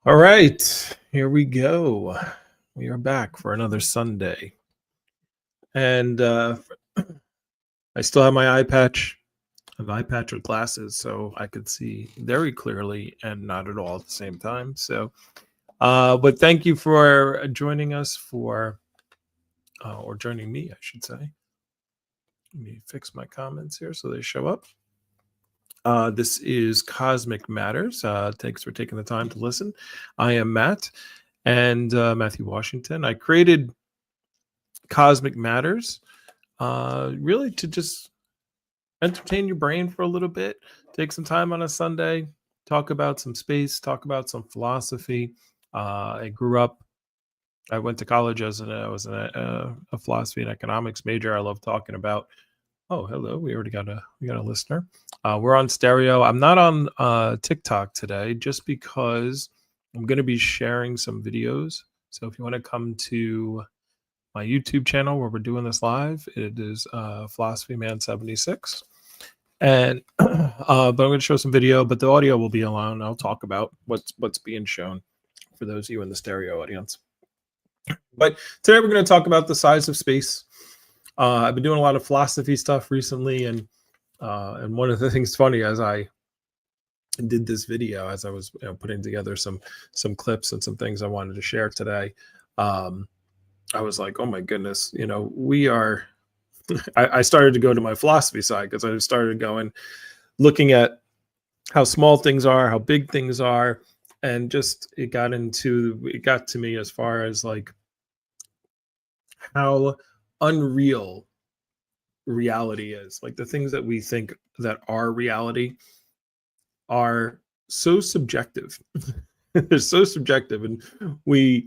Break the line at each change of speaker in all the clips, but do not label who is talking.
All right, here we go. We are back for another Sunday. And I still have my eye patch. I have eye patch with glasses, so I could see very clearly and not at all at the same time. But thank you for joining us or joining me, I should say. Let me fix my comments here so they show up. This is Cosmic Matters. Thanks for taking the time to listen. I am Matt and Matthew Washington. I created Cosmic Matters really to just entertain your brain for a little bit, take some time on a Sunday, talk about some space, talk about some philosophy. I went to college I was a philosophy and economics major. I love talking about. Oh, hello. We got a listener. We're on stereo. I'm not on TikTok today just because I'm going to be sharing some videos. So if you want to come to my YouTube channel where we're doing this live, it is Philosophy Man 76. And but I'm going to show some video, but the audio will be alone. I'll talk about what's being shown for those of you in the stereo audience. But today we're going to talk about the size of space. I've been doing a lot of philosophy stuff recently, and one of the things funny as I did this video, as I was putting together some clips and some things I wanted to share today, I was like, oh my goodness, we are. I started to go to my philosophy side because I started looking at how small things are, how big things are, and just it got to me as far as like how unreal reality is. Like the things that we think that are reality are so subjective. They're so subjective, and I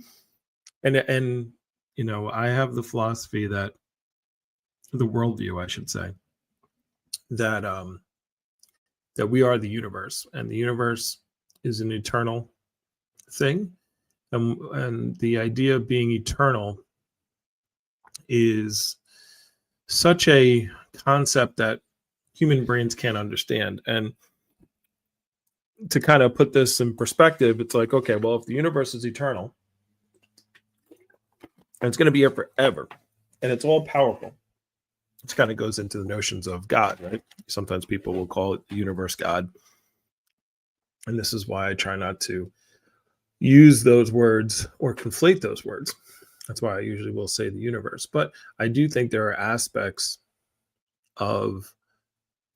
have the philosophy that the worldview, I should say, that that we are the universe, and the universe is an eternal thing, and the idea of being eternal is such a concept that human brains can't understand. And to kind of put this in perspective, it's like, okay, well, if the universe is eternal and it's going to be here forever and it's all powerful, it kind of goes into the notions of God, right? Sometimes people will call it the universe God. And this is why I try not to use those words or conflate those words. That's why I usually will say the universe. But I do think there are aspects of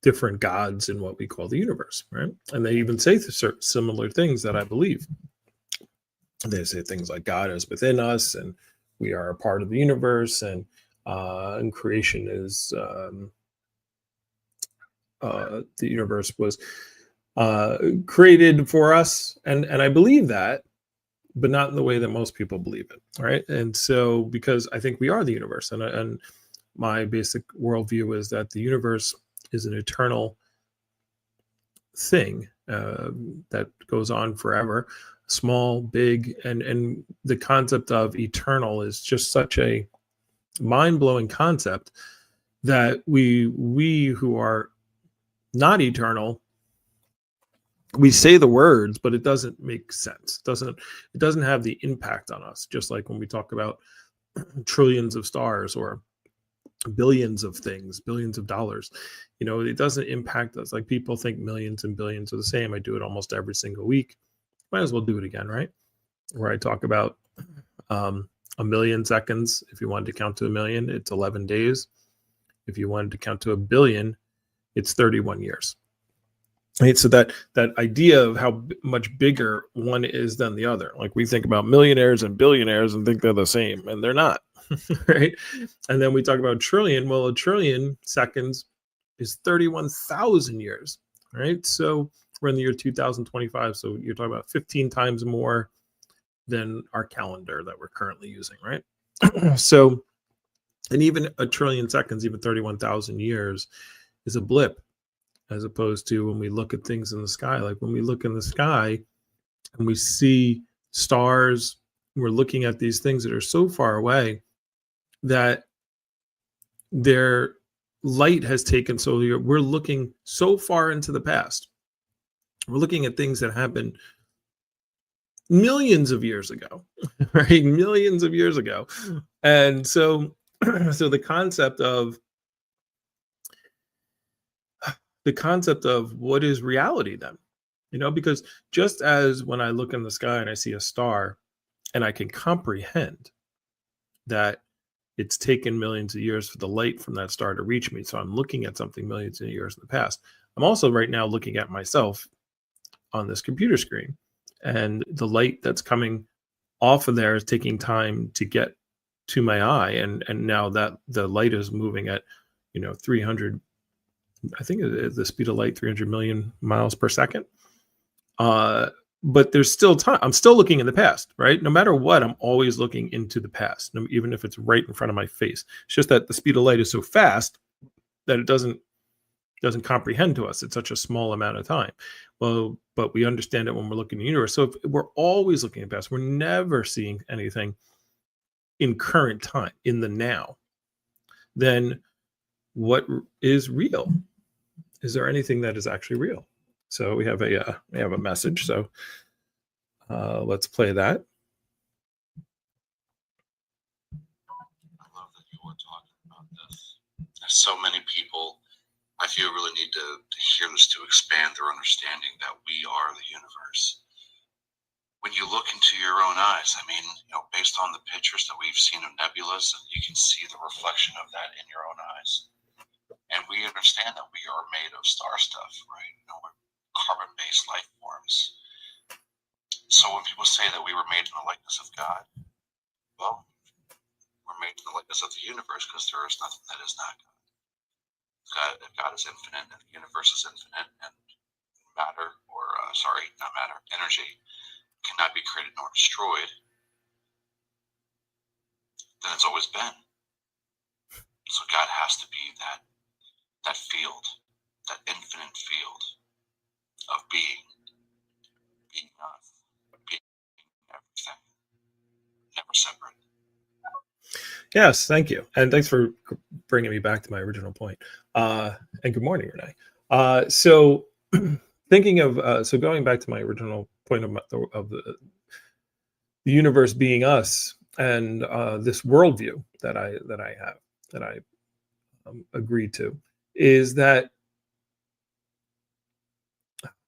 different gods in what we call the universe, right? And they even say similar things that I believe. They say things like God is within us, and we are a part of the universe, and creation is the universe was created for us, and I believe that, but not in the way that most people believe it, right? And so, because I think we are the universe, and my basic worldview is that the universe is an eternal thing that goes on forever, small, big, and the concept of eternal is just such a mind-blowing concept that we who are not eternal, we say the words, but it doesn't make sense. It doesn't have the impact on us. Just like when we talk about trillions of stars or billions of things, billions of dollars, it doesn't impact us. Like people think millions and billions are the same. I do it almost every single week. Might as well do it again, right? Where I talk about a million seconds. If you wanted to count to a million, it's 11 days. If you wanted to count to a billion, it's 31 years. Right? So that idea of how much bigger one is than the other. Like we think about millionaires and billionaires and think they're the same, and they're not. Right? And then we talk about trillion. Well, a trillion seconds is 31,000 years. Right? So we're in the year 2025. So you're talking about 15 times more than our calendar that we're currently using. Right? So, and even a trillion seconds, even 31,000 years is a blip, as opposed to when we look at things in the sky. Like when we look in the sky and we see stars, we're looking at these things that are so far away that their light has taken. So we're looking so far into the past. We're looking at things that happened millions of years ago, right? Millions of years ago. And so, so the concept of what is reality then, because just as when I look in the sky and I see a star and I can comprehend that it's taken millions of years for the light from that star to reach me. So I'm looking at something millions of years in the past. I'm also right now looking at myself on this computer screen, and the light that's coming off of there is taking time to get to my eye, and now that the light is moving at 300, I think the speed of light, 300 million miles per second. But there's still time. I'm still looking in the past, right? No matter what, I'm always looking into the past, even if it's right in front of my face. It's just that the speed of light is so fast that it doesn't comprehend to us. It's such a small amount of time. Well, but we understand it when we're looking in the universe. So if we're always looking at the past, we're never seeing anything in current time, in the now. Then what is real? Is there anything that is actually real? So we have a message. So let's play that.
I love that you were talking about this. There's so many people, I feel, really need to hear this to expand their understanding that we are the universe. When you look into your own eyes, I mean, based on the pictures that we've seen of nebulas, you can see the reflection of that in your own eyes. And we understand that we are made of star stuff, right? We're carbon-based life forms. So when people say that we were made in the likeness of God, well, we're made in the likeness of the universe because there is nothing that is not God. God is infinite and the universe is infinite, and energy cannot be created nor destroyed, then it's always been. So God has to be that field, that infinite field of being us, being everything, never separate.
Yes, thank you. And thanks for bringing me back to my original point. And good morning, Renee. So thinking of, so going back to my original point of the universe being us, and this worldview that I have, that I agreed to, is that,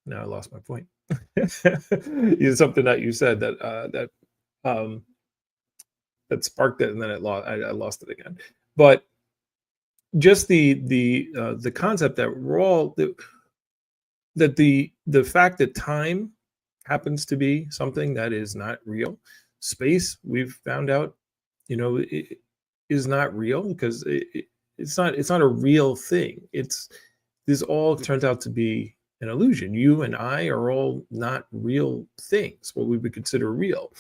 now I lost my point. It's something that you said that sparked it, and then I lost it again. But just the concept that we're all that the fact that time happens to be something that is not real. Space, we've found out, it is not real because it's not a real thing. This all turns out to be an illusion. You and I are all not real things, what we would consider real.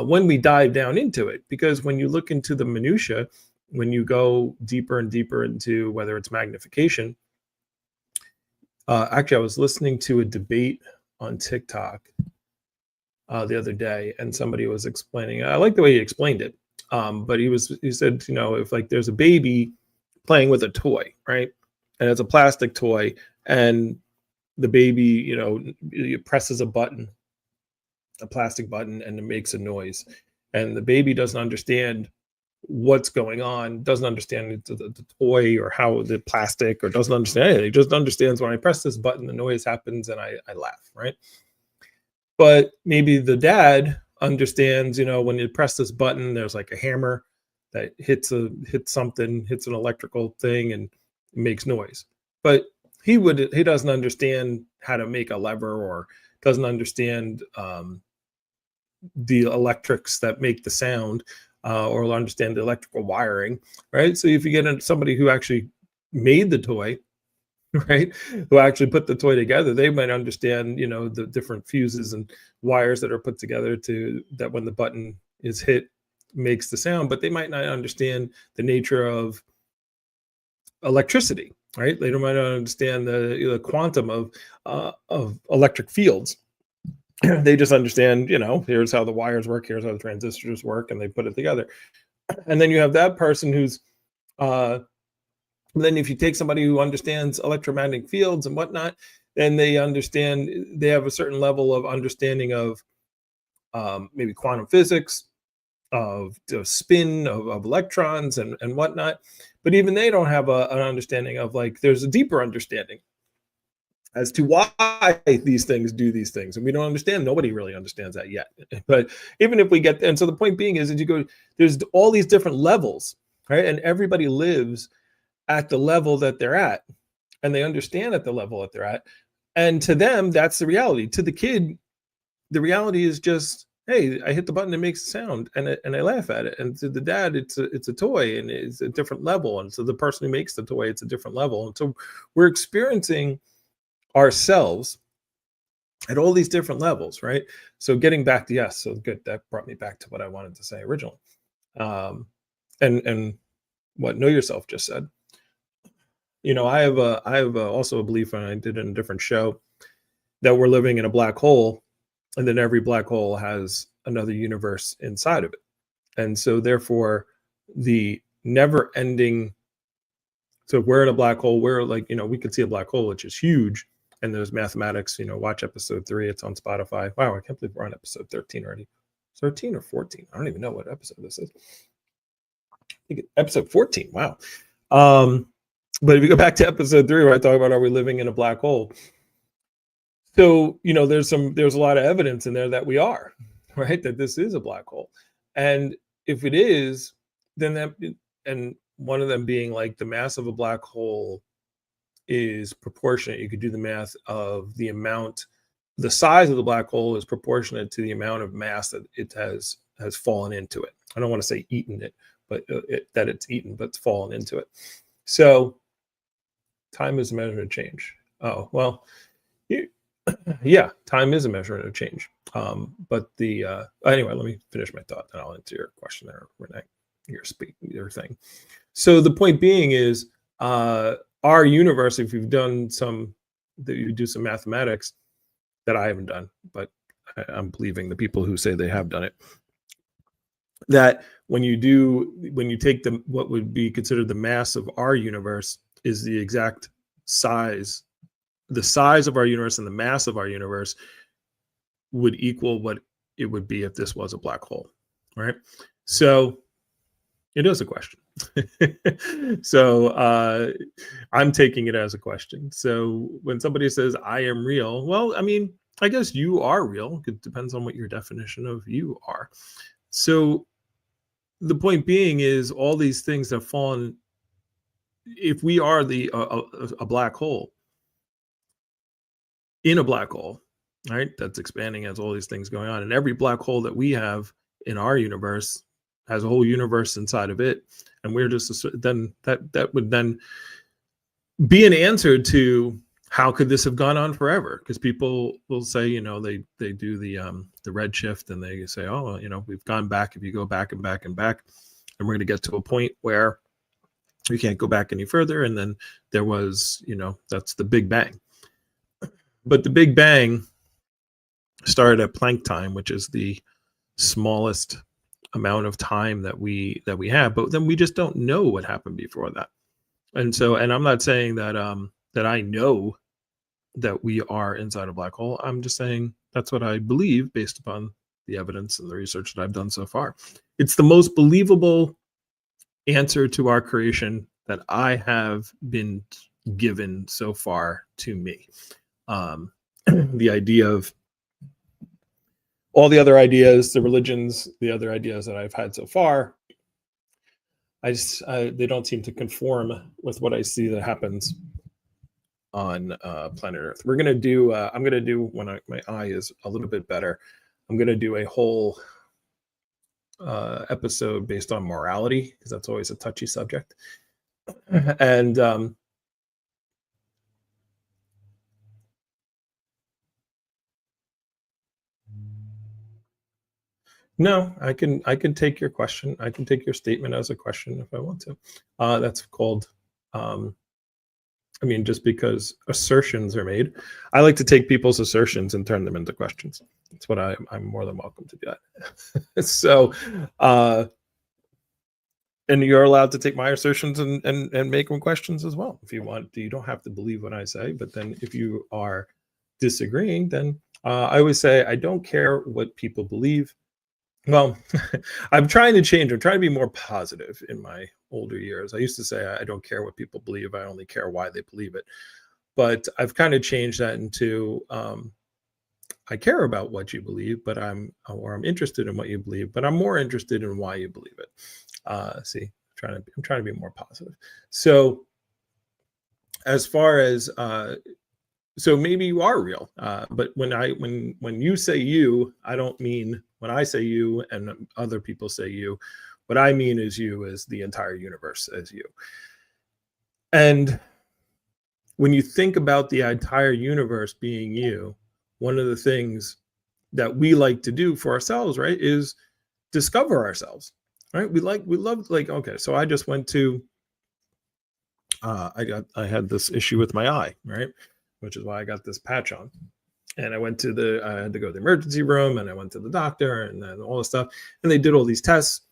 When we dive down into it, because when you look into the minutia, when you go deeper and deeper into whether it's magnification, actually, I was listening to a debate on TikTok the other day, and somebody was explaining. I like the way he explained it, but he said, if like there's a baby playing with a toy, right, and it's a plastic toy, and the baby, it presses a button, a plastic button, and it makes a noise, and the baby doesn't understand what's going on, doesn't understand the toy or how the plastic, or doesn't understand anything. It just understands when I press this button, the noise happens and I laugh, right? But maybe the dad understands, when you press this button, there's like a hammer that hits something, hits an electrical thing, and makes noise. But he doesn't understand how to make a lever, or doesn't understand the electrics that make the sound, or understand the electrical wiring, right? So if you get somebody who actually made the toy, right, who actually put the toy together, they might understand, the different fuses and wires that are put together to that when the button is hit makes the sound, but they might not understand the nature of electricity, right? They might not understand the quantum of electric fields. They just understand, here's how the wires work, here's how the transistors work, and they put it together. And then you have that person who's, then if you take somebody who understands electromagnetic fields and whatnot, then they have a certain level of understanding of maybe quantum physics, of the spin of electrons and whatnot. But even they don't have an understanding of, like, there's a deeper understanding as to why these things do these things, and we don't understand. Nobody really understands that yet. But even if we get, and so the point being is that you go, there's all these different levels, right? And everybody lives at the level that they're at, and they understand at the level that they're at, and to them that's the reality. To the kid, the reality is just, hey, I hit the button, it makes a sound, and I laugh at it. And to the dad, it's a toy, and it's a different level. And so the person who makes the toy, it's a different level. And so we're experiencing ourselves at all these different levels, right? So getting back to, yes, so good, that brought me back to what I wanted to say originally. And what Know Yourself just said. I have also a belief, and I did it in a different show, that we're living in a black hole, and then every black hole has another universe inside of it. And so therefore the never ending, so if we're in a black hole, we're like, we could see a black hole, which is huge. And there's mathematics, watch episode 3, it's on Spotify. Wow, I can't believe we're on episode 13 already. 13 or 14? I don't even know what episode this is. I think episode 14. Wow. But if you go back to episode 3, where I talk about, are we living in a black hole? So, there's a lot of evidence in there that we are, right? That this is a black hole. And if it is, then and one of them being, like, the mass of a black hole is proportionate. You could do the math of the size of the black hole is proportionate to the amount of mass that it has fallen into it. I don't want to say eaten it, but that it's eaten, but it's fallen into it. So time is a measure of change. Oh, well, yeah, time is a measure of change. But anyway, let me finish my thought, and I'll answer your question there, Renee, your thing. So the point being is, our universe, if you've done you do some mathematics that I haven't done, but I'm believing the people who say they have done it, that when you take what would be considered the mass of our universe is the exact size, the size of our universe and the mass of our universe would equal what it would be if this was a black hole, right? So it is a question. So I'm taking it as a question. So when somebody says I am real, well, I mean, I guess you are real. It depends on what your definition of you are. So the point being is, all these things have fallen. If we are a black hole, in a black hole, right, that's expanding, as all these things going on, and every black hole that we have in our universe has a whole universe inside of it, and we're just, then that would then be an answer to how could this have gone on forever? Because people will say, they do the redshift, and they say, oh, we've gone back. If you go back and back and back, and we're going to get to a point where we can't go back any further. And then there was, that's the Big Bang. But the Big Bang started at Planck time, which is the smallest amount of time that we have. But then we just don't know what happened before that. And so, and I'm not saying that that I know that we are inside a black hole. I'm just saying that's what I believe based upon the evidence and the research that I've done so far. It's the most believable answer to our creation that I have been given so far to me. The idea of all the other ideas, the religions, the other ideas that I've had so far, they don't seem to conform with what I see that happens on planet Earth. We're gonna do. I'm gonna do, when my eye is a little bit better, I'm gonna do a whole episode based on morality, because that's always a touchy subject. And no, I can take your question. I can take your statement as a question if I want to. That's called, just because assertions are made, I like to take people's assertions and turn them into questions. That's what I'm more than welcome to do that. So, and you're allowed to take my assertions and make them questions as well if you want. You don't have to believe what I say, but then if you are disagreeing, then I always say I don't care what people believe. Well, I'm trying to change. I'm trying to be more positive in my older years. I used to say I don't care what people believe. I only care why they believe it. But I've kind of changed that into I care about what you believe, but I'm interested in what you believe, but I'm more interested in why you believe it. See, I'm trying to be more positive. So as far as so maybe you are real, but when you say you, I don't mean when I say you and other people say you. What I mean is you as the entire universe as you. And when you think about the entire universe being you, one of the things that we like to do for ourselves, right, is discover ourselves, right? We love, like, okay, so I just went to I had this issue with my eye, right, which is why I got this patch on. And I had to go to the emergency room, and I went to the doctor, and then all this stuff, and they did all these tests,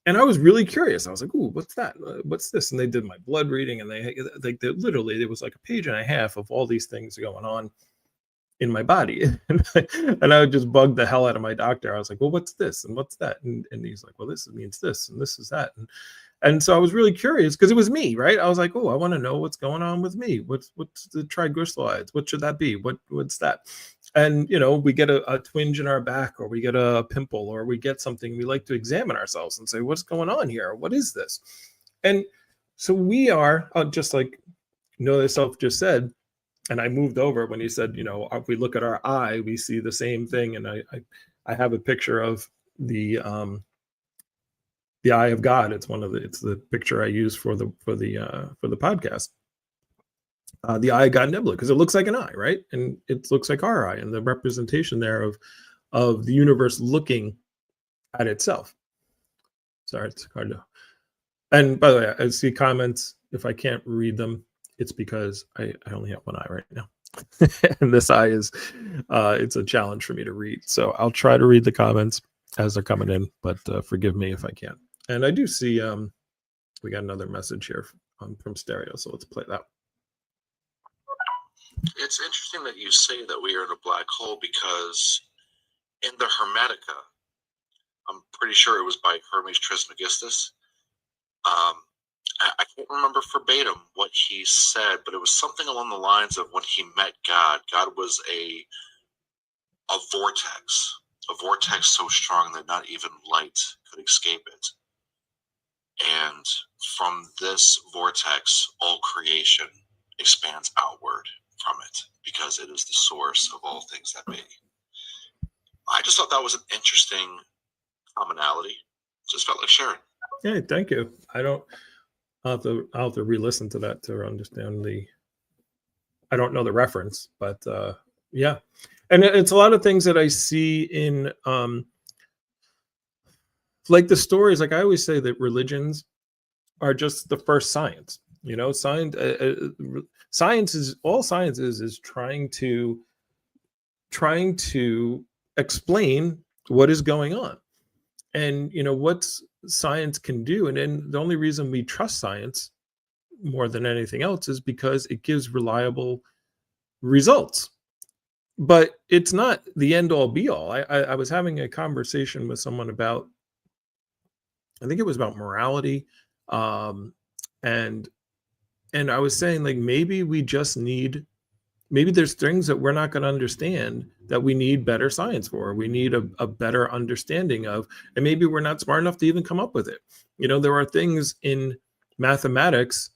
and I was really curious. I was like, "Ooh, what's that? What's this?" And they did my blood reading, and they literally, it was like a page and a half of all these things going on in my body. And I would just bug the hell out of my doctor. I was like, "Well, what's this and what's that?" And he's like, "Well, this means this and this is that." And so I was really curious because it was me, right? I was like, "Oh, I want to know what's going on with me. What's the triglycerides? What should that be? What's that?" And we get a twinge in our back, or we get a pimple, or we get something. We like to examine ourselves and say, "What's going on here? What is this?" And so we are just like Know Thyself just said. And I moved over when he said, if we look at our eye, we see the same thing. And I have a picture of the eye of God. It's the picture I use for the podcast. The eye of God Nebula, because it looks like an eye, right? And it looks like our eye, and the representation there of the universe looking at itself. Sorry, it's hard to. And by the way, I see comments. If I can't read them, it's because I only have one eye right now. And this eye is it's a challenge for me to read. So I'll try to read the comments as they're coming in, but forgive me if I can't. And I do see we got another message here from Stereo, so let's play that.
It's interesting that you say that we are in a black hole, because in the Hermetica, I'm pretty sure it was by Hermes Trismegistus. I can't remember verbatim what he said, but it was something along the lines of when he met God. God was a vortex so strong that not even light could escape it. And from this vortex, all creation expands outward from it, because it is the source of all things that be. I just thought that was an interesting commonality. Just felt like sharing.
Yeah, thank you. I'll have to re-listen to that to understand I don't know the reference, but yeah. And it's a lot of things that I see in like the stories. Like I always say that religions are just the first science. Science is trying to explain what is going on, and what science can do. And then the only reason we trust science more than anything else is because it gives reliable results. But it's not the end all be all. I was having a conversation with someone about, I think it was about morality, and I was saying, like, maybe there's things that we're not going to understand that we need better science for. We need a better understanding of, and maybe we're not smart enough to even come up with it. There are things in mathematics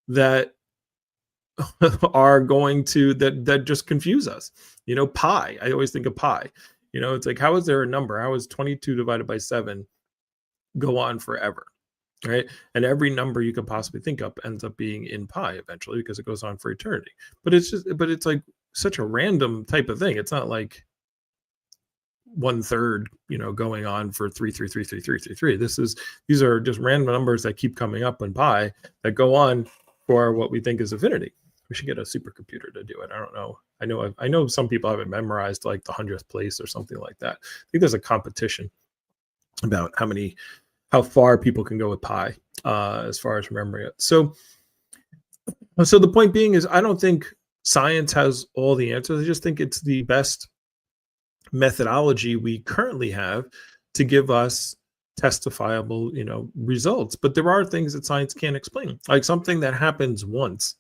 that are going to that just confuse us. Pi. I always think of pi. It's like, how is there a number? How is 22 divided by 7 go on forever? Right? And every number you could possibly think of ends up being in pi eventually, because it goes on for eternity. But it's like such a random type of thing. It's not like 1/3, going on for 3333333. These are just random numbers that keep coming up in pi that go on for what we think is infinity. We should get a supercomputer to do it. I don't know. I know some people have it memorized, like the 100th place or something like that. I think there's a competition about how far people can go with pi, as far as remembering it. So the point being is, I don't think science has all the answers. I just think it's the best methodology we currently have to give us testifiable, results. But there are things that science can't explain, like something that happens once.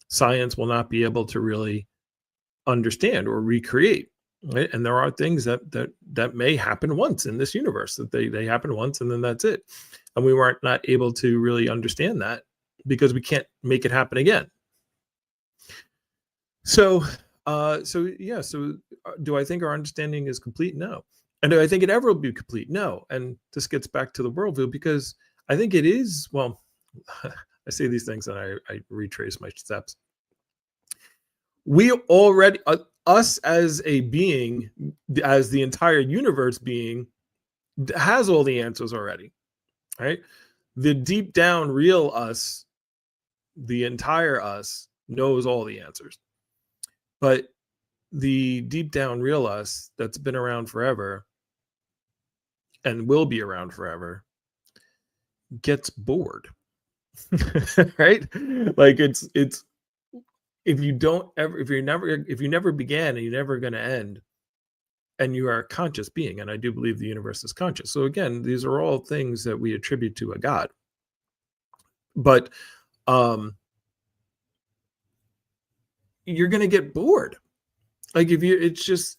Science will not be able to really understand or recreate, right? And there are things that may happen once in this universe, that they happen once and then that's it. And we weren't not able to really understand that because we can't make it happen again. So do I think our understanding is complete? No. And do I think it ever will be complete? No. And this gets back to the worldview, because I think it is, well, I say these things and I retrace my steps. We already, us as a being, as the entire universe being, has all the answers already, right? The deep down real us, the entire us, knows all the answers. But the deep down real us that's been around forever and will be around forever gets bored. Right? Like it's if you never began and you're never going to end, and you are a conscious being, and I do believe the universe is conscious. So again, these are all things that we attribute to a God. But you're going to get bored. Like if you just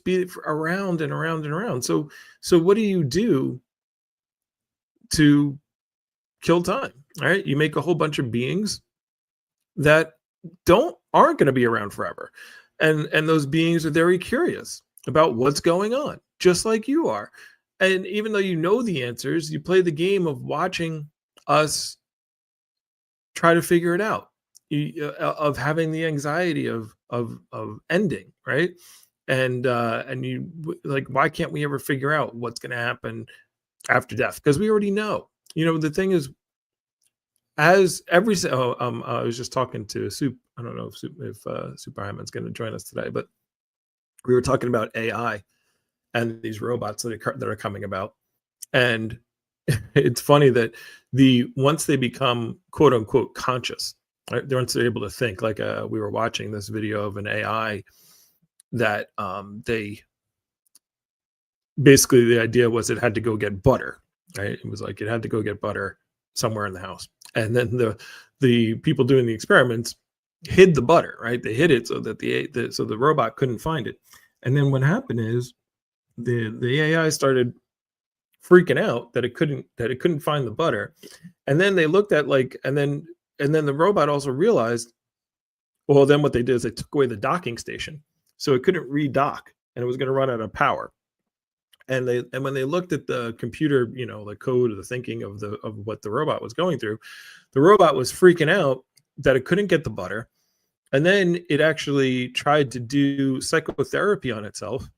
be around and around and around. So what do you do to kill time? All right, you make a whole bunch of beings that aren't going to be around forever, and those beings are very curious about what's going on, just like you are. And even though you know the answers, you play the game of watching us try to figure it out, of having the anxiety of ending, right? And you like, why can't we ever figure out what's going to happen after death? Because we already know. The thing is, as every I was just talking to Soup. I don't know if Super Hyman's going to join us today, but we were talking about AI and these robots that are coming about. And it's funny that once they become quote unquote conscious, right, once they're able to think, like we were watching this video of an AI that they basically, the idea was it had to go get butter, right? It was like it had to go get butter somewhere in the house. And then the people doing the experiments hid the butter, right? They hid it so that the robot couldn't find it. And then what happened is the AI started freaking out that it couldn't find the butter. And then they looked at and then the robot also realized, well, then what they did is they took away the docking station, so it couldn't redock, and it was going to run out of power. And when they looked at the computer, the code or the thinking of what the robot was going through, the robot was freaking out that it couldn't get the butter. And then it actually tried to do psychotherapy on itself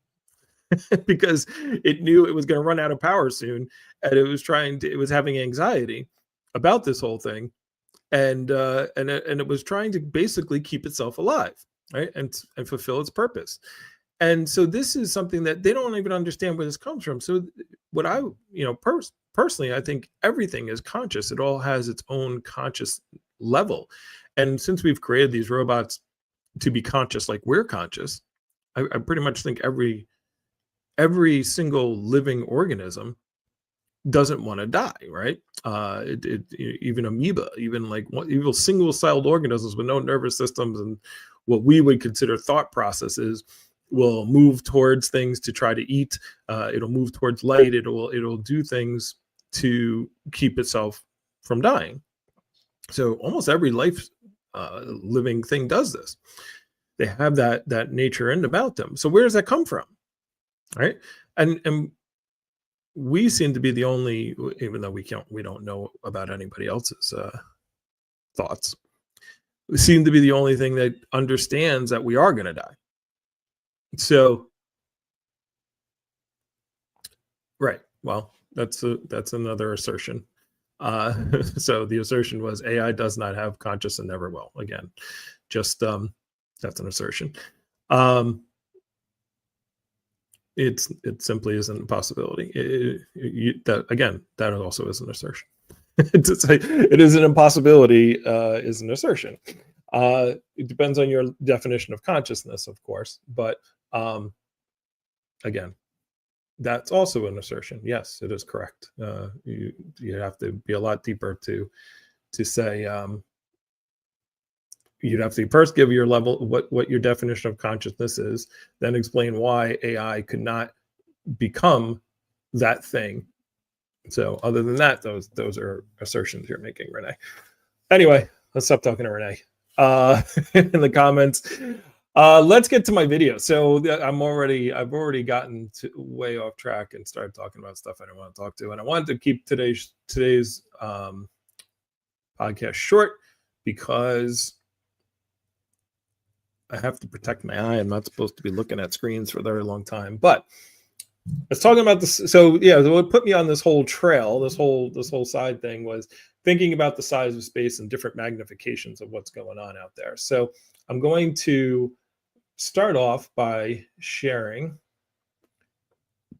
because it knew it was going to run out of power soon, and it was having anxiety about this whole thing, and it was trying to basically keep itself alive, right, and fulfill its purpose. And so this is something that they don't even understand where this comes from. So what I, personally, I think everything is conscious. It all has its own conscious level. And since we've created these robots to be conscious, like we're conscious, I pretty much think every single living organism doesn't want to die, right? Even amoeba, even single-celled organisms with no nervous systems and what we would consider thought processes, will move towards things to try to eat. It'll move towards light. It'll do things to keep itself from dying. So almost every life living thing does this. They have that nature in about them. So where does that come from, right? And we seem to be the only, even though we don't know about anybody else's thoughts, we seem to be the only thing that understands that we are going to die. So, right. Well, that's another assertion. So the assertion was AI does not have conscious and never will. Again, just that's an assertion. It simply isn't a possibility. That also is an assertion. To say it is an impossibility is an assertion. It depends on your definition of consciousness, of course, but again, that's also an assertion. Yes, it is correct. You have to be a lot deeper to say. You'd have to first give your level what your definition of consciousness is, then explain why AI could not become that thing. So other than that, those are assertions you're making, Renee. Anyway, let's stop talking to Renee. In the comments. Let's get to my video. So I've already gotten way off track and started talking about stuff I don't want to talk to. And I wanted to keep today's podcast short because I have to protect my eye. I'm not supposed to be looking at screens for a very long time. But I was talking about this. So yeah, what put me on this whole trail, this whole side thing was thinking about the size of space and different magnifications of what's going on out there. So I'm going to start off by sharing,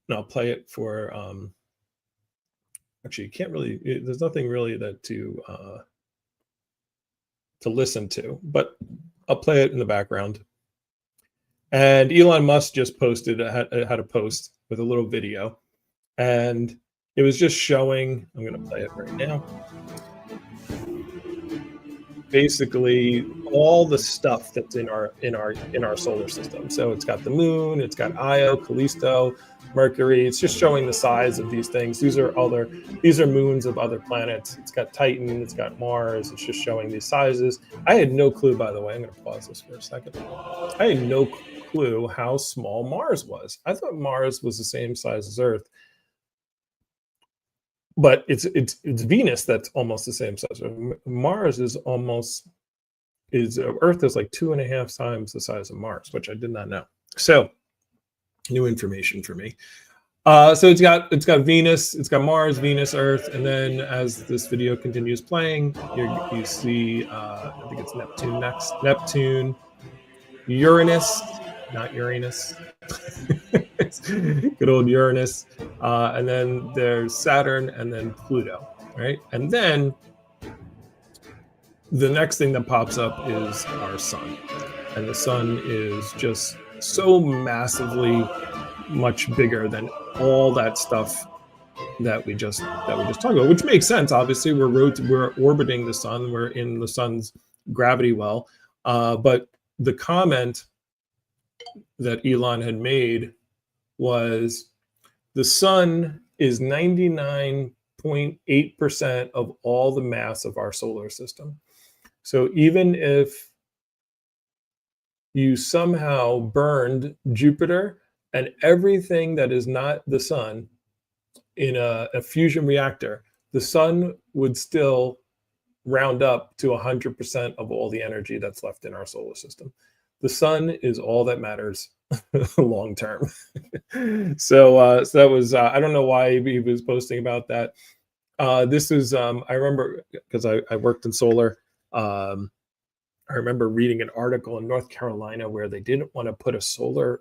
and I'll play it for, actually you can't really, there's nothing really that to listen to, but I'll play it in the background. And Elon Musk just posted, had a post with a little video, and it was just showing, I'm going to play it right now, basically all the stuff that's in our solar system. So it's got the moon, it's got Io, Callisto, Mercury. It's just showing the size of these things. These are moons of other planets. It's got Titan, it's got Mars. It's just showing these sizes. I had no clue, by the way. I'm going to pause this for a second. I had no clue how small Mars was. I thought Mars was the same size as Earth. But it's Venus that's almost the same size. Mars is Earth is like 2.5 times the size of Mars, which I did not know. So new information for me. So it's got Venus, it's got Mars, Venus, Earth, and then as this video continues playing, you see I think it's Neptune next. Neptune, Uranus, not Uranus. Good old Uranus, and then there's Saturn, and then Pluto, right? And then the next thing that pops up is our sun, and the sun is just so massively much bigger than all that stuff that we just talked about, which makes sense. Obviously, we're orbiting the sun, we're in the sun's gravity well, but the comment that Elon had made was the sun is 99.8% of all the mass of our solar system. So even if you somehow burned Jupiter and everything that is not the sun in a fusion reactor, the sun would still round up to 100% of all the energy that's left in our solar system. The sun is all that matters long term. So that was, I don't know why he was posting about that. This is, I remember, because I worked in solar, I remember reading an article in North Carolina where they didn't want to put a solar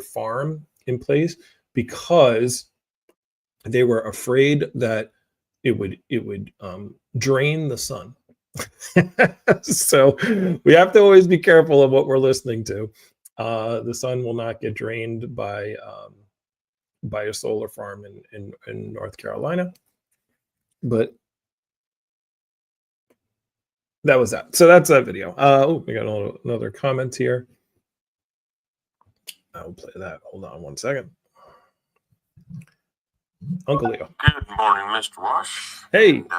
farm in place because they were afraid that it would drain the sun. So we have to always be careful of what we're listening to. The sun will not get drained by a solar farm in North Carolina, but that was that. So that's that video. We got another comment here. I'll play that. Hold on one second. Uncle Leo.
Good morning, Mr. Wash.
Hey.
And,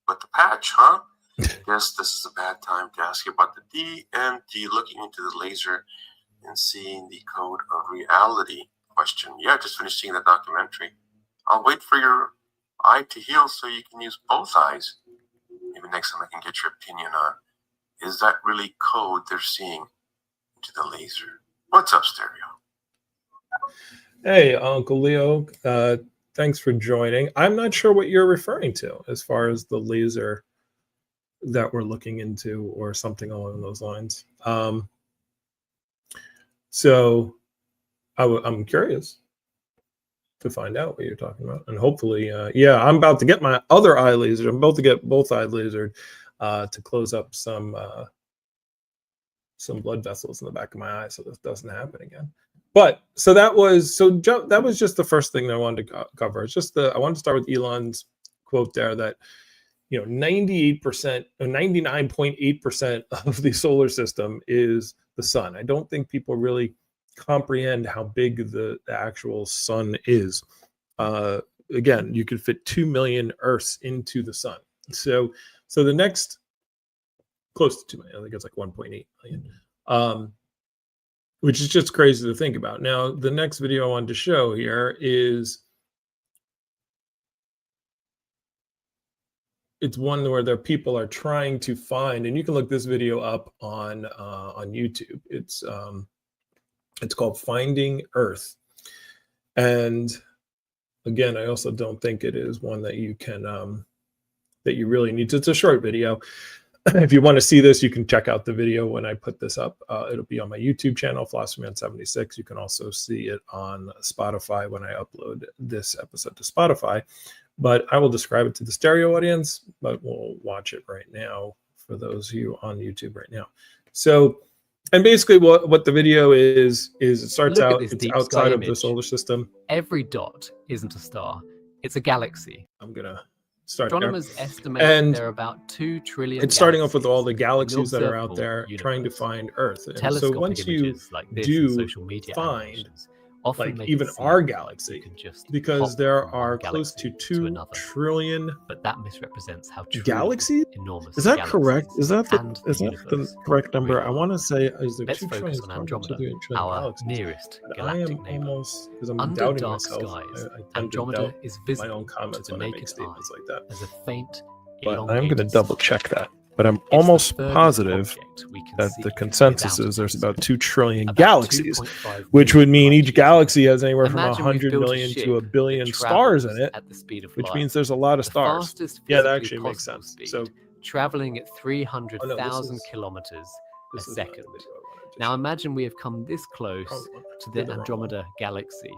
with the patch, huh? Guess this is a bad time to ask you about the DMT, looking into the laser and seeing the code of reality question. Yeah, just finished seeing the documentary. I'll wait for your eye to heal so you can use both eyes. Maybe next time I can get your opinion on, is that really code they're seeing into the laser? What's up, Stereo?
Hey, Uncle Leo. Thanks for joining. I'm not sure what you're referring to as far as the laser that we're looking into or something along those lines. So I'm curious to find out what you're talking about. And hopefully, yeah, I'm about to get my other eye lasered. I'm about to get both eyes lasered to close up some blood vessels in the back of my eye so this doesn't happen again. But so that was that was just the first thing that I wanted to cover. It's just I wanted to start with Elon's quote there that 98% or 99.8% of the solar system is the sun. I don't think people really comprehend how big the actual sun is. Again, you could fit 2 million Earths into the sun. So the next close to 2 million, I think it's like 1.8 million, which is just crazy to think about. Now, the next video I wanted to show here is it's one where people are trying to find, and you can look this video up on YouTube. It's called Finding Earth. And again, I also don't think it is one that you can that you really need to. It's a short video. If you want to see this, you can check out the video when I put this up. It'll be on my YouTube channel, PhilosophyMan76. You can also see it on Spotify when I upload this episode to Spotify. But I will describe it to the stereo audience, but we'll watch it right now for those of you on YouTube right now. So, and basically what the video is it starts out, it's outside of the solar system.
Every dot isn't a star, it's a galaxy.
I'm going to start
Astronomers
there.
estimate
And
there are about 2 trillion
it's starting off with all the
galaxies
galaxies
in the
that are out there
observable
trying to
universe.
find Earth. And so
Telescopic
once you
images like this
do
and social media
find,
animations often
like
make
even
it seem
our
like
galaxy,
you can just
because
hop
there
from one
are close to
galaxy
2
another.
trillion
But that misrepresents how truly
galaxies.
enormous
Is that
galaxies
correct? Is that
and
the
universe
correct number?
really
I
are.
want to say is there
Let's
2 trillion
focus on Andromeda,
trillion
our
galaxies?
nearest
And I
galactic
am
neighbor.
almost, because I'm
Under
doubting
dark
myself.
skies,
I tend
Andromeda
to doubt
is
my
visible
own comments
to the
when I make
naked
statements
eye
like that.
as a faint,
But I'm going to
elongated
double
spot.
check that. But I'm
It's
almost
the furthest
positive
object we can
that
see
the consensus
without a
is there's about
telescope.
2 trillion
About
galaxies,
2.5
which would mean
million
each
light-years
galaxy
away.
has anywhere from
Imagine we've
100
built a
million
ship
to a
that
billion stars in
travels
it,
at the speed of
which
light.
means there's a lot of
The
stars.
fastest
Yeah, that
physically
actually makes
possible
sense.
speed,
So
traveling at
oh, no,
300,000
is
kilometers a
this is not the
second.
video I wanted to
Now
show.
imagine we have come this close
Probably
to
did
the
wrong
Andromeda galaxy.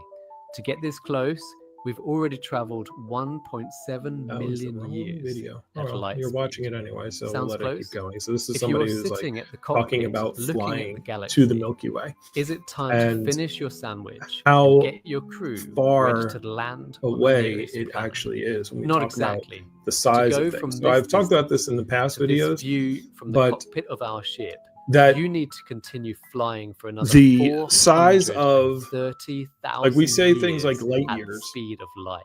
To get this close, we've already traveled 1.7
That was the
million
wrong
years
video.
at
Oh, well,
light
you're
speed.
watching it anyway, so we'll
Sounds
let it keep
close?
going. So this is
If you
somebody
were
who's like
sitting at the
talking
cockpit
about
looking at the
flying
galaxy,
to the Milky Way
is it time
and
to finish your sandwich
how
and get your crew
far
ready to land on the
away
nearest
it
planet?
actually is when we
Not
talk about
exactly.
the size
go
of
from
things. So
this
I've talked about
distance
this in the past
To this
videos,
view from the
but
cockpit of our ship,
that
you need to continue flying for another
the size of,
430,000
like we say things like
years
light
at the
years,
speed of light.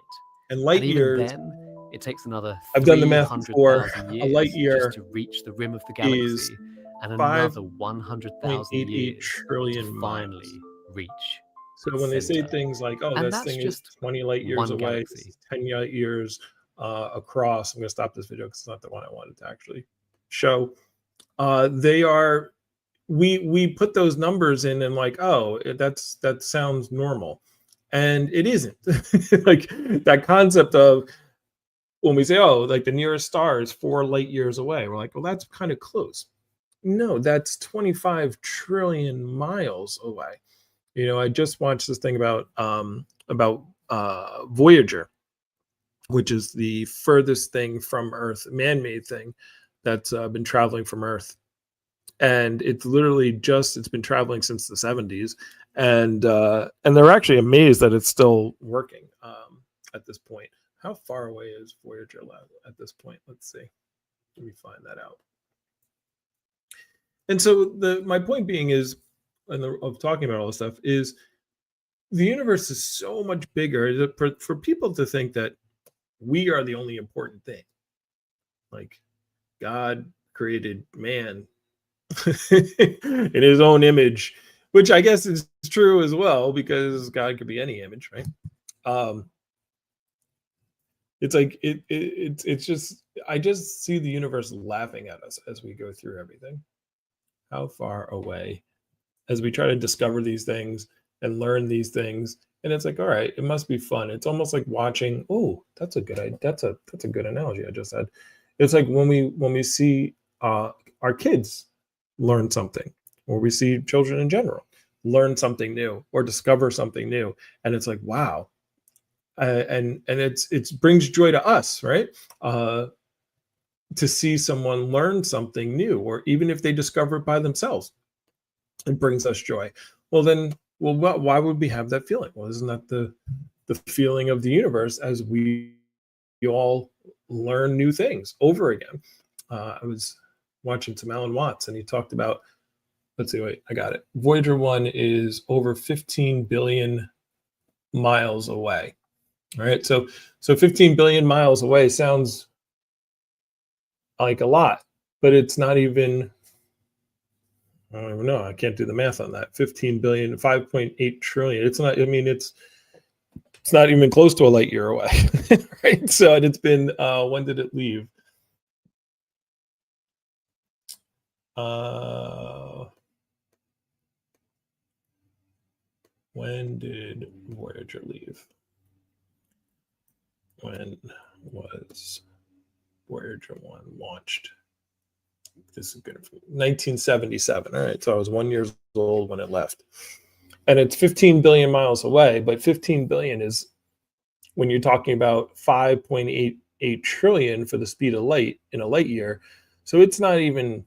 and light
And even
years,
then, it takes another
I've done the math before,
300,000
a light
years
year
just to reach the rim of the
is
galaxy, and another 100,000
0.88
years
trillion
to
miles.
finally reach.
So
its
when they say
center.
things like, "Oh,
And
this
that's
thing is
just
20 light years
one
away,
galaxy.
this is 10 light years across," I'm going to stop this video because it's not the one I wanted to actually show. They are, we put those numbers in and like, oh, that sounds normal, and it isn't. Like that concept of when we say, oh, like the nearest star is 4 light years away, we're like, well, that's kind of close. No, that's 25 trillion miles away. You know, I just watched this thing about Voyager, which is the furthest thing from Earth, man-made thing that's been traveling from Earth, and it's literally it's been traveling since the 70s, and they're actually amazed that it's still working at this point. How far away is Voyager at this point? Let's see. Let me find that out. And so my point being is, of talking about all this stuff, is the universe is so much bigger for people to think that we are the only important thing. Like God created man in his own image, which I guess is true as well, because God could be any image, right? It's like it's just, I just see the universe laughing at us as we go through everything. How far away, as we try to discover these things and learn these things, and it's like, all right, it must be fun. It's almost like watching. Oh, that's a good that's a good analogy I just had. It's like when we see our kids learn something, or we see children in general learn something new or discover something new, and it's like, wow. And it's brings joy to us, right? To see someone learn something new, or even if they discover it by themselves, it brings us joy. Well, then well, why would we have that feeling? Well, isn't that the feeling of the universe as we all learn new things over again? I was watching some Alan Watts, and he talked about, let's see, wait, I got it. Voyager 1 is over 15 billion miles away. All right. So 15 billion miles away sounds like a lot, but it's not even, I don't even know. I can't do the math on that. 15 billion, 5.8 trillion. It's not, I mean, it's not even close to a light year away. Right. So, and it's been, when did it leave? When did Voyager leave? When was Voyager 1 launched? This is good. 1977. All right. So I was 1 year old when it left. And it's 15 billion miles away, but 15 billion is, when you're talking about 5.88 trillion for the speed of light in a light year. So it's not even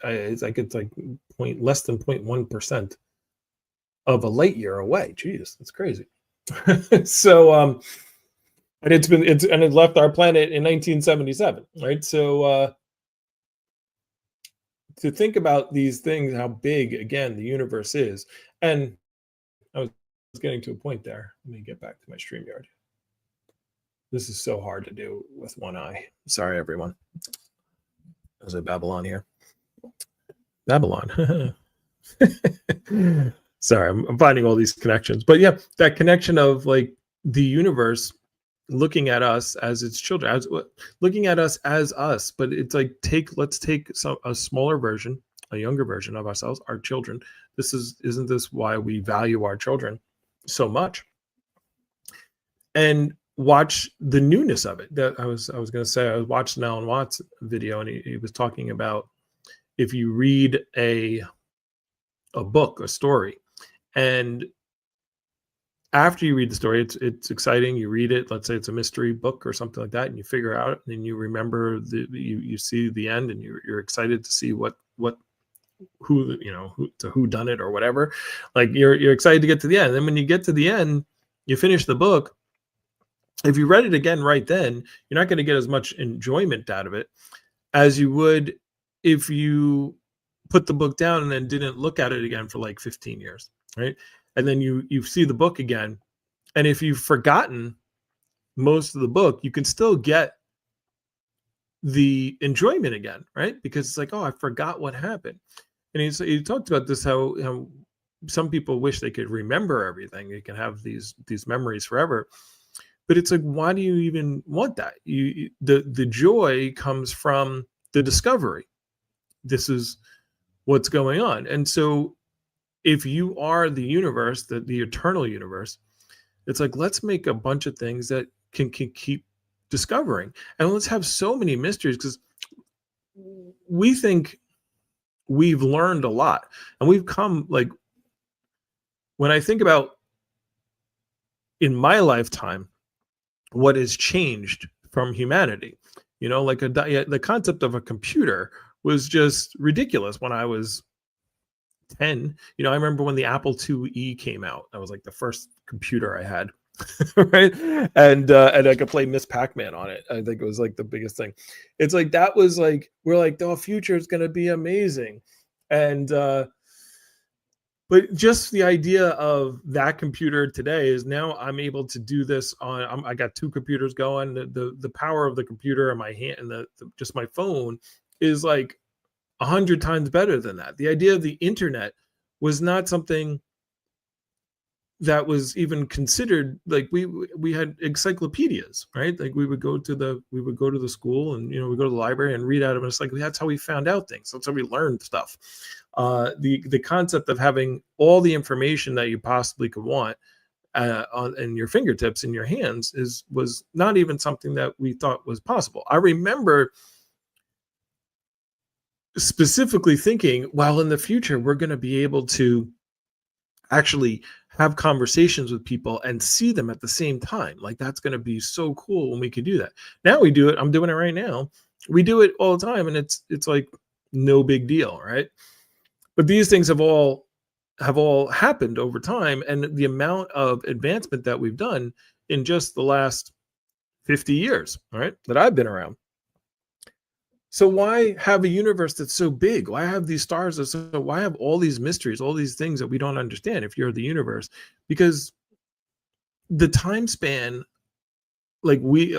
it's like less than 0.1% of a light year away. Jeez, that's crazy. So and it left our planet in 1977, right? So to think about these things, how big again the universe is. And I was getting to a point there. Let me get back to my StreamYard. This is so hard to do with one eye. Sorry, everyone. There's a Babylon here. Babylon. Sorry, I'm finding all these connections. But yeah, that connection of like the universe looking at us as its children, looking at us as us. But it's like, let's take a smaller version, a younger version of ourselves, our children. Isn't this why we value our children so much? And watch the newness of it. That I was going to say, I was watching Alan Watts video, and he was talking about, if you read a book, a story, and after you read the story, it's exciting. You read it. Let's say it's a mystery book or something like that, and you figure out, and you remember you see the end, and you're excited to see who done it or whatever. Like you're excited to get to the end. And then when you get to the end, you finish the book. If you read it again right then, you're not going to get as much enjoyment out of it as you would if you put the book down and then didn't look at it again for like 15 years, right? And then you see the book again. And if you've forgotten most of the book, you can still get the enjoyment again, right? Because it's like, oh, I forgot what happened. And he talked about this, how some people wish they could remember everything. You can have these memories forever. But it's like, why do you even want that? The joy comes from the discovery. This is what's going on. And so if you are the universe, the eternal universe, it's like, let's make a bunch of things that can keep discovering. And let's have so many mysteries, because we think we've learned a lot. And we've come, like, when I think about in my lifetime, what has changed from humanity, like the concept of a computer was just ridiculous when I was 10. I remember when the Apple IIe came out. That was like the first computer I had. Right. And I could play Miss Pac-Man on it. I think it was like the biggest thing. It's like, that was like, we're like, the future is going to be amazing. And but just the idea of that computer today is, now I'm able to do this on, I got two computers going. The power of the computer in my hand and just my phone is like 100 times better than that. The idea of the internet was not something that was even considered. Like we had encyclopedias, right? Like we would go to the school, and we go to the library and read out of it. It's like, that's how we found out things. That's how we learned stuff. The concept of having all the information that you possibly could want in your fingertips, in your hands, was not even something that we thought was possible. I remember specifically thinking, well, in the future, we're going to be able to actually have conversations with people and see them at the same time. Like, that's going to be so cool when we can do that. Now we do it. I'm doing it right now. We do it all the time, and it's like no big deal, right? But these things have all happened over time, and the amount of advancement that we've done in just the last 50 years, right, that I've been around. So why have a universe that's so big? Why have these stars why have all these mysteries, all these things that we don't understand if you're the universe? Because the time span, like we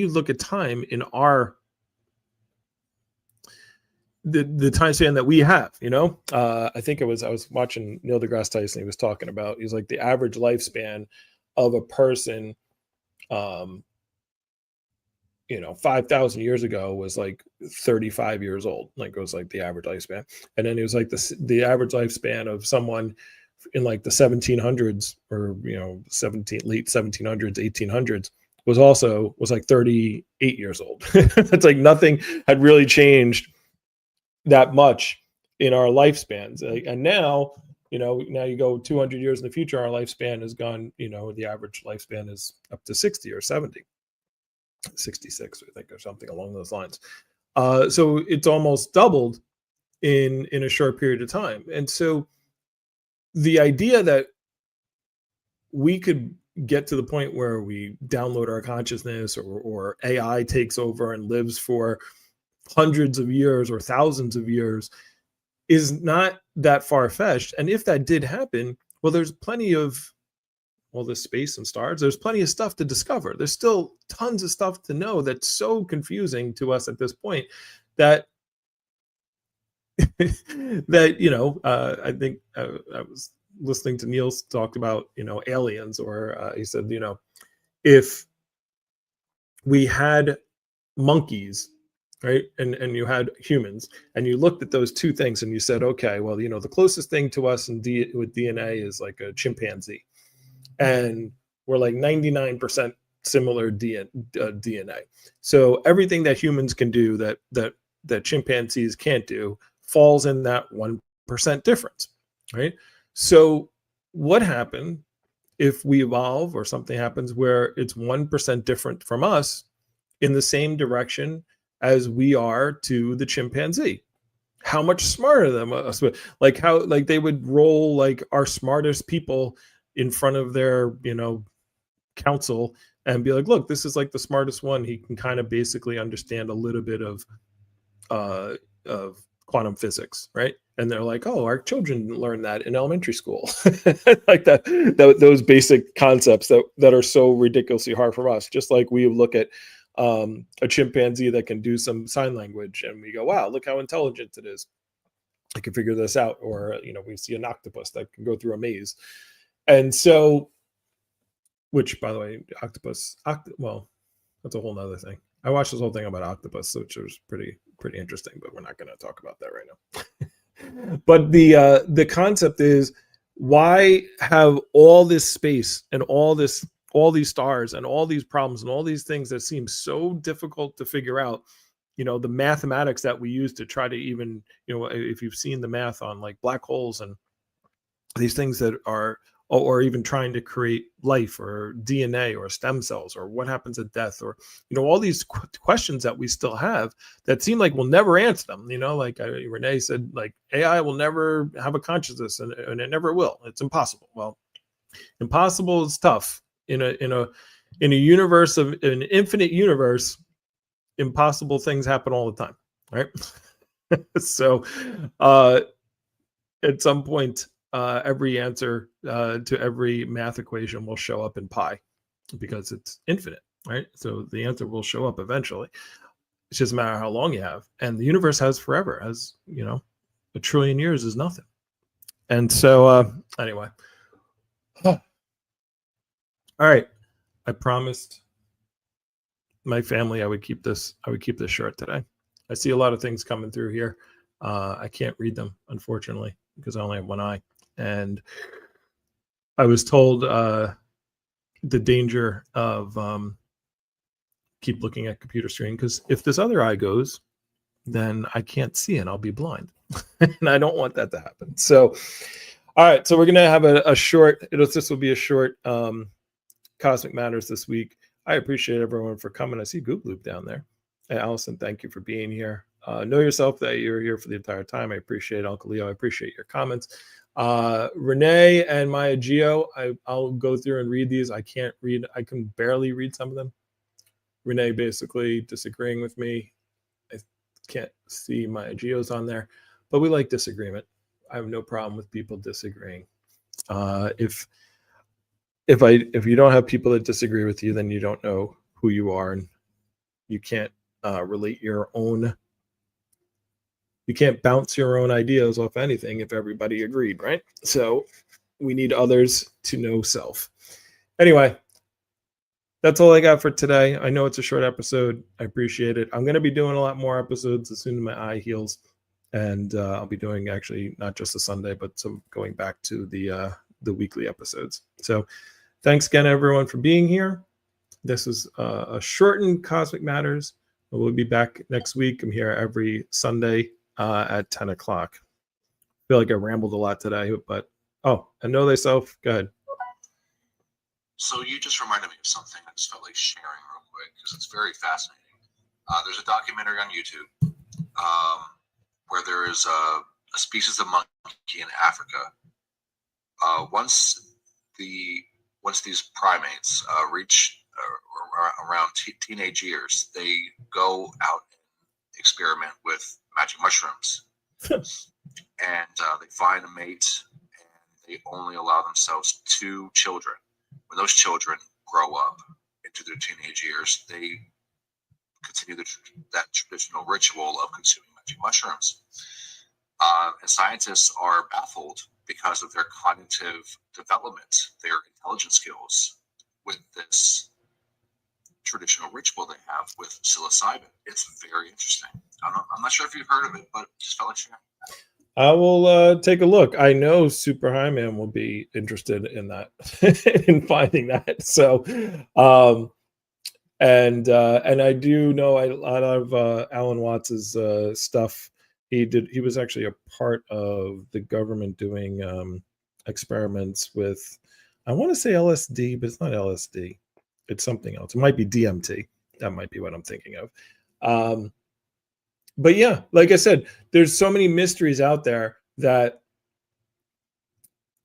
look at time in our the time span that we have, I think I was watching Neil deGrasse Tyson. He was talking about, he's like, the average lifespan of a person 5,000 years ago was like 35 years old. Like, it was like the average lifespan. And then it was like the average lifespan of someone in like the 1700s, or late 1700s, 1800s was like 38 years old. It's like nothing had really changed that much in our lifespans. And now, now you go 200 years in the future, our lifespan has gone, the average lifespan is up to 60 or 70. 66, I think, or something along those lines. So it's almost doubled in a short period of time. And so the idea that we could get to the point where we download our consciousness, or AI takes over and lives for hundreds of years or thousands of years, is not that far-fetched. And if that did happen, well, there's plenty of all this space and stars, there's plenty of stuff to discover. There's still tons of stuff to know that's so confusing to us at this point that I think I was listening to Neil talk about aliens, or he said, if we had monkeys, right, and you had humans, and you looked at those two things and you said, okay, well, the closest thing to us with DNA is like a chimpanzee, and we're like 99% similar DNA. So everything that humans can do that chimpanzees can't do falls in that 1% difference, right? So what happened if we evolve, or something happens where it's 1% different from us in the same direction as we are to the chimpanzee? How much smarter than us? Like how, like they would roll like our smartest people in front of their, council and be like, look, this is like the smartest one. He can kind of basically understand a little bit of quantum physics, right? And they're like, oh, our children learn that in elementary school. Like those basic concepts that are so ridiculously hard for us. Just like we look at a chimpanzee that can do some sign language and we go, wow, look how intelligent it is. I can figure this out. Or, we see an octopus that can go through a maze. And so, which, by the way, well, that's a whole nother thing. I watched this whole thing about octopus, which was pretty interesting, but we're not going to talk about that right now. But the concept is, why have all this space and all these stars and all these problems and all these things that seem so difficult to figure out? The mathematics that we use to try to even, if you've seen the math on like black holes and these things that are, or even trying to create life or DNA or stem cells, or what happens at death, or, all these questions that we still have that seem like we'll never answer them. Like Renee said, like AI will never have a consciousness, and it never will. It's impossible. Well, impossible is tough. In a universe of an infinite universe, impossible things happen all the time, right? So at some point, every answer to every math equation will show up in pi, because it's infinite, right? So the answer will show up eventually. It's just a matter of how long you have. And the universe has forever. As a trillion years is nothing. And so anyway. All right. I promised my family I would keep this short today. I see a lot of things coming through here. I can't read them, unfortunately, because I only have one eye. And I was told the danger of keep looking at computer screen, because if this other eye goes, then I can't see and I'll be blind. And I don't want that to happen. So, all right. So we're going to have a short, this will be a short Cosmic Matters this week. I appreciate everyone for coming. I see Goop Loop down there. And Allison, thank you for being here. know yourself that you're here for the entire time. I appreciate Uncle Leo. I appreciate your comments. Renee and Maya Geo, I'll go through and read these. I can't read. I can barely read some of them. Renee basically disagreeing with me. I can't see Maya Geo's on there, but we like disagreement. I have no problem with people disagreeing. If you don't have people that disagree with you, then you don't know who you are, and you can't relate your own. You can't bounce your own ideas off anything if everybody agreed, right? So we need others to know self. Anyway, that's all I got for today. I know it's a short episode. I appreciate it. I'm going to be doing a lot more episodes as soon as my eye heals. And I'll be doing actually not just a Sunday, but some going back to the weekly episodes. So thanks again, everyone, for being here. This is a shortened Cosmic Matters. We'll be back next week. I'm here every Sunday at 10 o'clock. I feel like I rambled a lot today, but and know thyself. Go ahead.
So you just reminded me of something I just felt like sharing real quick because it's very fascinating. There's a documentary on YouTube where there is a species of monkey in Africa. Once these primates reach around teenage years, they go out and experiment with magic mushrooms, and they find a mate, and they only allow themselves 2 children. When those children grow up into their teenage years, they continue that traditional ritual of consuming magic mushrooms. And scientists are baffled because of their cognitive development, their intelligence skills with this traditional ritual they have with psilocybin. It's very interesting. I'm not sure if you've heard of it, but just felt like sharing.
I will take a look. I know Super High Man will be interested in that, in finding that. So, and I do know a lot of Alan Watts's stuff. He was actually a part of the government doing experiments with, I want to say LSD, but it's not LSD. It's something else. It might be DMT. That might be what I'm thinking of. But yeah, like I said, there's so many mysteries out there that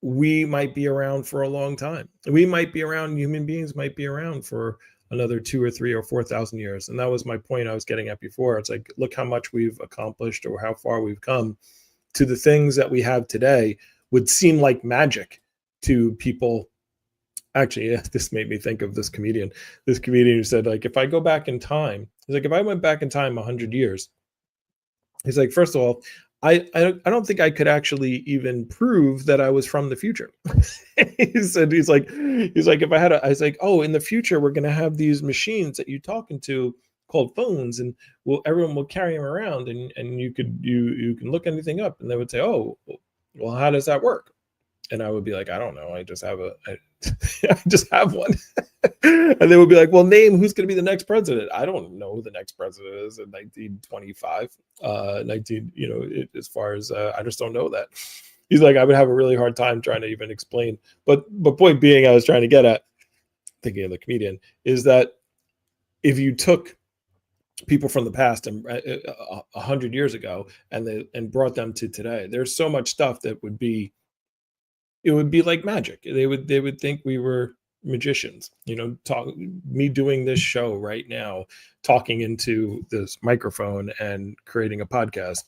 we might be around for a long time. We might be around, human beings might be around for another 2 or 3 or 4,000 years. And that was my point I was getting at before. It's like, look how much we've accomplished or how far we've come. To the things that we have today would seem like magic to people. Actually, yeah, this made me think of this comedian who said, like, if I go back in time, he's like, if I went back in time 100 years, he's like, first of all, I don't think I could actually even prove that I was from the future. he's like, if I had I was like, oh, in the future, we're going to have these machines that you're talking to called phones, and everyone will carry them around, and you can look anything up, and they would say, oh, well, how does that work? And I would be like, I don't know. I just have I just have one. And they would be like, well, name who's going to be the next president. I don't know who the next president is in 1925, as far as I just don't know that. He's like, I would have a really hard time trying to even explain. But point being, I was trying to get at, thinking of the comedian, is that if you took people from the past and 100 years ago and brought them to today, there's so much stuff that would be, it would be like magic. They would think we were magicians. Me doing this show right now, talking into this microphone and creating a podcast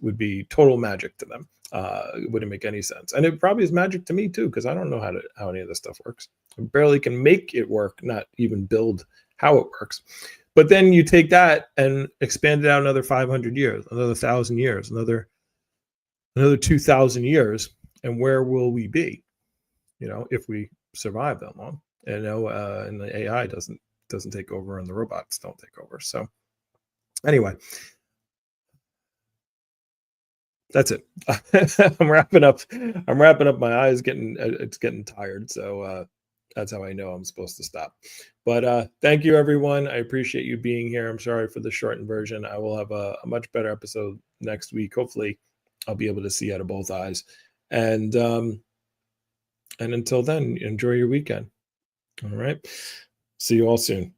would be total magic to them. It wouldn't make any sense. And it probably is magic to me too, because I don't know how any of this stuff works. I barely can make it work, not even build how it works. But then you take that and expand it out another 500 years, another 1,000 years, another 2,000 years. And where will we be, if we survive that long? And and the AI doesn't take over, and the robots don't take over. So anyway, that's it. I'm wrapping up. My eyes getting tired. So that's how I know I'm supposed to stop. But thank you, everyone. I appreciate you being here. I'm sorry for the shortened version. I will have a much better episode next week. Hopefully, I'll be able to see out of both eyes. And until then, enjoy your weekend. All right. See you all soon.